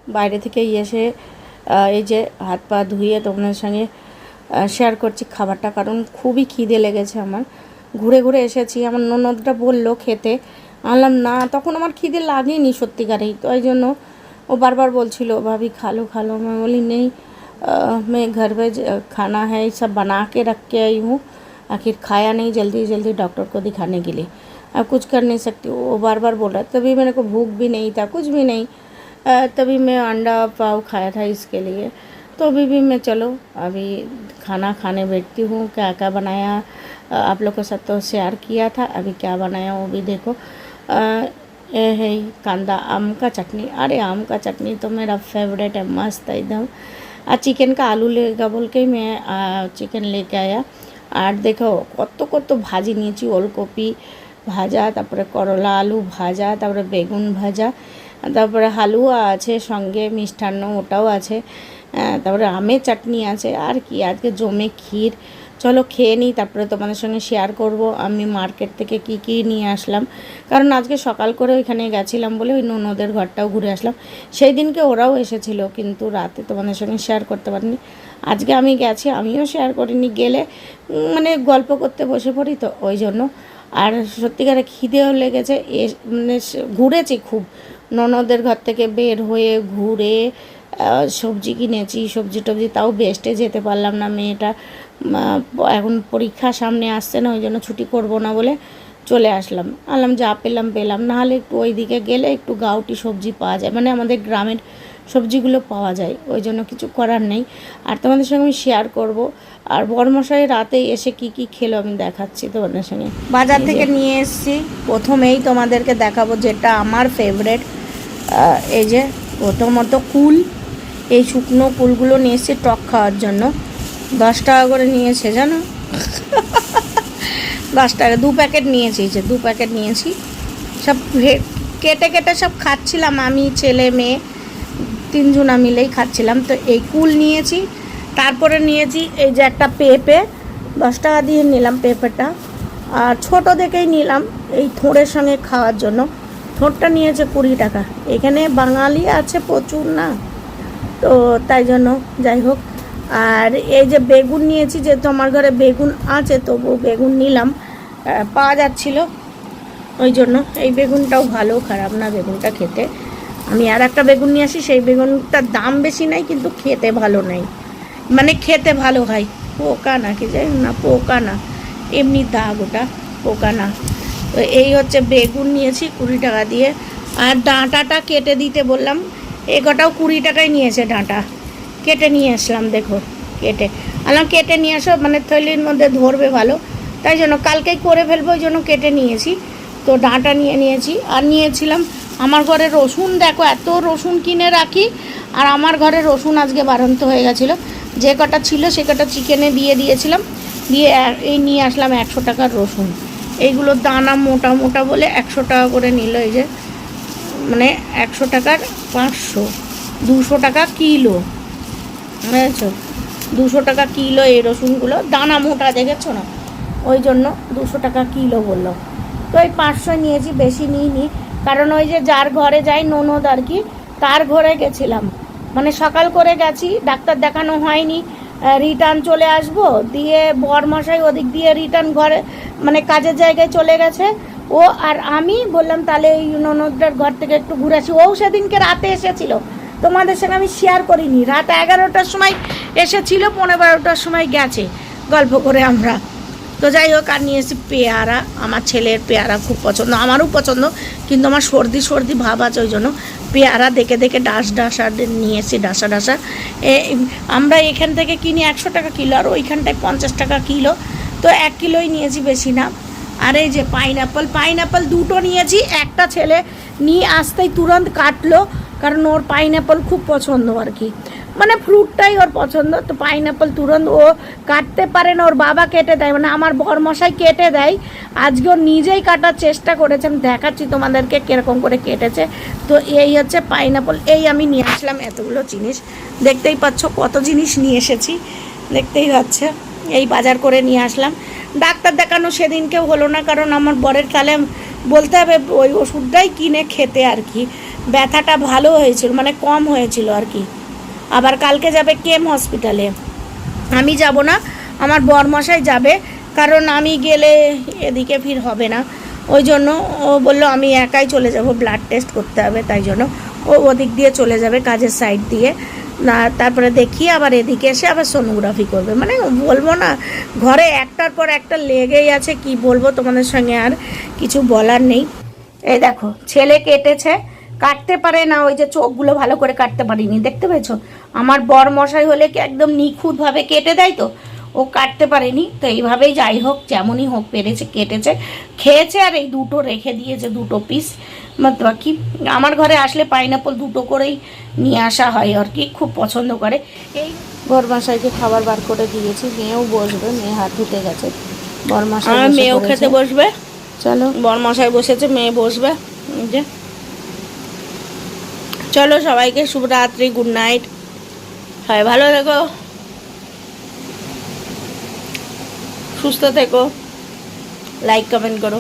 বাইরে থেকে এসে এই যে হাত পা ধুয়ে তোমাদের সঙ্গে শেয়ার করছি খাবারটা, কারণ খুবই খিদে লেগেছে আমার। ঘুরে ঘুরে এসেছি, আমার ননদটা বললো খেতে, আনলাম না, তখন আমার খিদে লাগেনি সত্যিকারেই, তো ওই জন্য ও বারবার বলছিল ভাবি খালো খালো। मैं बोली नहीं, मैं घर पे खाना है सब बना के रख के आई हूँ, आखिर खाया नहीं जल्दी जल्दी डॉक्टर को दिखाने के लिए, अब कुछ कर नहीं सकती। वो बार बार बोल रहा, तभी मेरे को भूख भी नहीं था, कुछ भी नहीं, तभी मैं अंडा पाव खाया था इसके लिए। तो अभी भी मैं चलो अभी खाना खाने बैठती हूँ। क्या क्या बनाया आप लोग के साथ तो शेयर किया था, अभी क्या बनाया वो भी देखो। ये है कांदा आम का चटनी। अरे आम का चटनी तो मेरा फेवरेट है, मस्त है एकदम। আর চিকেনকে আলু লেগা বলকেই मैं চিকেন लेके आया। আর দেখো কত কত ভাজি নিয়েছি, ওলকপি ভাজা, তারপরে করলা আলু ভাজা, তারপরে বেগুন ভাজা, তারপরে হালুয়া আছে সঙ্গে মিষ্টান্ন ওটাও আছে, তারপরে আমের চাটনি আছে। আর কি আজকে জমে ক্ষীর। চলো খেয়ে নিই, তারপরে তোমাদের সঙ্গে শেয়ার করব আমি মার্কেট থেকে কি কি নিয়ে আসলাম, কারণ আজকে সকাল করে ওইখানে গেছিলাম বলে ওই ননদের ঘরটাও ঘুরে আসলাম। সেই দিনকে ওরাও এসেছিলো, কিন্তু রাতে তোমাদের সঙ্গে শেয়ার করতে পারিনি। আজকে আমি গেছি, আমিও শেয়ার করিনি, গেলে মানে গল্প করতে বসে পড়ি তো ওই জন্য। আর সত্যিকারে খিদেও লেগেছে, মানে ঘুরেছি খুব, ননদের ঘর থেকে বের হয়ে ঘুরে সবজি কিনেছি, সবজি টবজি, তাও বেস্টে যেতে পারলাম না। মেয়েটা এখন পরীক্ষা সামনে আসছে না, ওই জন্য ছুটি করব না বলে চলে আসলাম। আনলাম যা পেলাম পেলাম, নাহলে একটু ওই দিকে গেলে একটু গাউটি সবজি পাওয়া যায়, মানে আমাদের গ্রামের সবজিগুলো পাওয়া যায়, ওই জন্য কিছু করার নেই। আর তোমাদের সঙ্গে আমি শেয়ার করব। আর বড়মশাই রাতে এসে কি কি খেলো আমি দেখাচ্ছি তোমাদের সঙ্গে। বাজার থেকে নিয়ে এসেছি, প্রথমেই তোমাদেরকে দেখাবো যেটা আমার ফেভারেট। এই যে প্রথমত কুল, এই শুকনো কুলগুলো নিয়ে এসেছি টক খাওয়ার জন্য। 10 টাকা করে নিয়েছে জানো, 10 টাকা 2 প্যাকেট নিয়েছি, যে 2 প্যাকেট নিয়েছি। সব কেটে কেটে সব খাচ্ছিলাম, আমি ছেলে মেয়ে 3 জনা মিলেই খাচ্ছিলাম। তো এই কুল নিয়েছি, তারপরে নিয়েছি এই যে একটা পেঁপে, 10 টাকা দিয়ে নিলাম পেঁপেটা, আর ছোটো দেখেই নিলাম এই থোড়ের সঙ্গে খাওয়ার জন্য। থোড়টা নিয়েছে 20 টাকা, এখানে বাঙালি আছে প্রচুর না, তো তাই জন্য যাই হোক। আর এই যে বেগুন নিয়েছি, যেহেতু আমার ঘরে বেগুন আছে তবু বেগুন নিলাম, পাওয়া যাচ্ছিল ওই জন্য। এই বেগুনটাও ভালো, খারাপ না বেগুনটা খেতে। আমি আর একটা বেগুন নিয়ে আসি, সেই বেগুনটার দাম বেশি নাই কিন্তু খেতে ভালো নাই, মানে খেতে ভালো হয়, পোকা না কি যাই না, পোকা না এমনি দাগ, ওটা পোকা না। তো এই হচ্ছে বেগুন নিয়েছি 20 টাকা দিয়ে। আর ডাঁটাটা কেটে দিতে বললাম, এগোটাও 20 টাকায় নিয়েছে ডাঁটা, কেটে নিয়ে আসলাম। দেখো কেটে আলাম, কেটে নিয়ে আসো, মানে থলির মধ্যে ধরবে ভালো, তাই জন্য কালকেই করে ফেলবো, ওই জন্য কেটে নিয়েছি। তো ডাঁটা নিয়ে নিয়েছি। আর নিয়েছিলাম আমার ঘরে রসুন, দেখো এত রসুন কিনে রাখি, আর আমার ঘরে রসুন আজকে বাড়ন্ত হয়ে গেছিলো, যে কটা ছিল সে কটা চিকেনে দিয়ে দিয়েছিলাম, দিয়ে এই নিয়ে আসলাম 100 টাকার রসুন। এইগুলো দানা মোটা মোটা বলে 100 টাকা করে নিল, এই যে মানে 100 টাকার 500, 200 টাকা কিলো, বুঝেছো, 200 টাকা কিলো এই রসুনগুলো, দানা মোটা দেখেছো না, ওই জন্য 200 টাকা কিলো বললো। তো এই 500 নিয়েছি, বেশি নিইনি, কারণ ওই যে যার ঘরে যাই ননদ আর কি, তার ঘরে গেছিলাম, মানে সকাল করে গেছি, ডাক্তার দেখানো হয়নি, রিটার্ন চলে আসবো, দিয়ে বরমশাই ওদিক দিয়ে রিটার্ন ঘরে মানে কাজের জায়গায় চলে গেছে ও, আর আমি বললাম তাহলে এই ননদটার ঘর থেকে একটু ঘুরে আসি। ও সেদিনকে রাতে এসেছিলো, তোমাদের সঙ্গে আমি শেয়ার করিনি, রাত 11টার সময় এসেছিলো, 11:30টার সময় গেছে গল্প করে আমরা। তো যাই হোক, আর নিয়ে এসেছি পেয়ারা, আমার ছেলের পেয়ারা খুব পছন্দ, আমারও পছন্দ, কিন্তু আমার সর্দি সর্দি ভাব আছে, ওই জন্য পেয়ারা দেখে দেখে ডাসা নিয়ে এসেছি, ডাসা। আমরা এখান থেকে কিনি 100 টাকা কিলো, আর ওইখানটায় 50 টাকা কিলো, তো 1 কিলোই নিয়েছি, বেশি না। আর এই যে পাইনঅ্যাপল 2টো নিয়েছি, একটা ছেলে নিয়ে আসতেই তুরন্ত কাটলো, কারণ ওর পাইনঅ্যাপল খুব পছন্দ আর কি, মানে ফ্রুটটাই ওর পছন্দ। তো পাইনঅ্যাপল তুরন্ত ও কাটতে পারে না, ওর বাবা কেটে দেয়, মানে আমার বরমশাই কেটে দেয়। আজকে ও নিজেই কাটার চেষ্টা করেছে, আমি দেখাচ্ছি তোমাদেরকে কীরকম করে কেটেছে। তো এই হচ্ছে পাইনঅ্যাপল, এই আমি নিয়ে আসলাম এতগুলো জিনিস, দেখতেই পাচ্ছ কত জিনিস নিয়ে এসেছি, দেখতেই পাচ্ছ, এই বাজার করে নিয়ে আসলাম। ডাক্তার দেখানো সেদিনকেও হলো না, কারণ আমার বরের তাহলে বলতে হবে ওই ওষুধটাই কিনে খেতে আর কি, ব্যথাটা ভালো হয়েছিল, মানে কম হয়েছিল আর কি। আবার কালকে যাবে কেম হসপিটালে, আমি যাব না, আমার বরমশাই যাবে, কারণ আমি গেলে এদিকে ফির হবে না। ওই জন্য ও বললো আমি একাই চলে যাব, ব্লাড টেস্ট করতে হবে, তাই জন্য ও ওদিক দিয়ে চলে যাবে কাজের সাইড দিয়ে। না তারপরে দেখিয়ে আবার এদিকে এসে আবার সোনোগ্রাফি করবে। মানে বলবো না, ঘরে একটার পর একটা লেগেই আছে, কি বলবো তোমাদের সঙ্গে, আর কিছু বলার নেই। এই দেখো ছেলে কেটেছে, কাটতে পারে না, ওই যে চোখগুলো ভালো করে কাটতে পারিনি, দেখতে পেয়েছো? আমার বর মশাই হলে কি একদম নিখুঁতভাবে কেটে দেয়, তো ও কাটতে পারেনি। তো এইভাবেই যাই হোক, যেমনই হোক পেরেছে, কেটেছে, খেয়েছে, আর এই দুটো রেখে দিয়েছে, দুটো পিস। বাকি আমার ঘরে আসলে পাইনাপল দুটো করেই নিয়ে আসা হয় আর কি, খুব পছন্দ করে। এই বরমশাইকে খাবার বার করে দিয়েছি, মেয়েও বসবে, মেয়ে হাত ধুতে গেছে, বরমশাই মেয়েও খেতে বসবে। চলো, বরমশাই বসেছে, মেয়ে বসবে। যে চলো, সবাইকে শুভরাত্রি, গুড নাইট, সবাই ভালো থেকো, সুস্থ থেকো, লাইক কমেন্ট করো।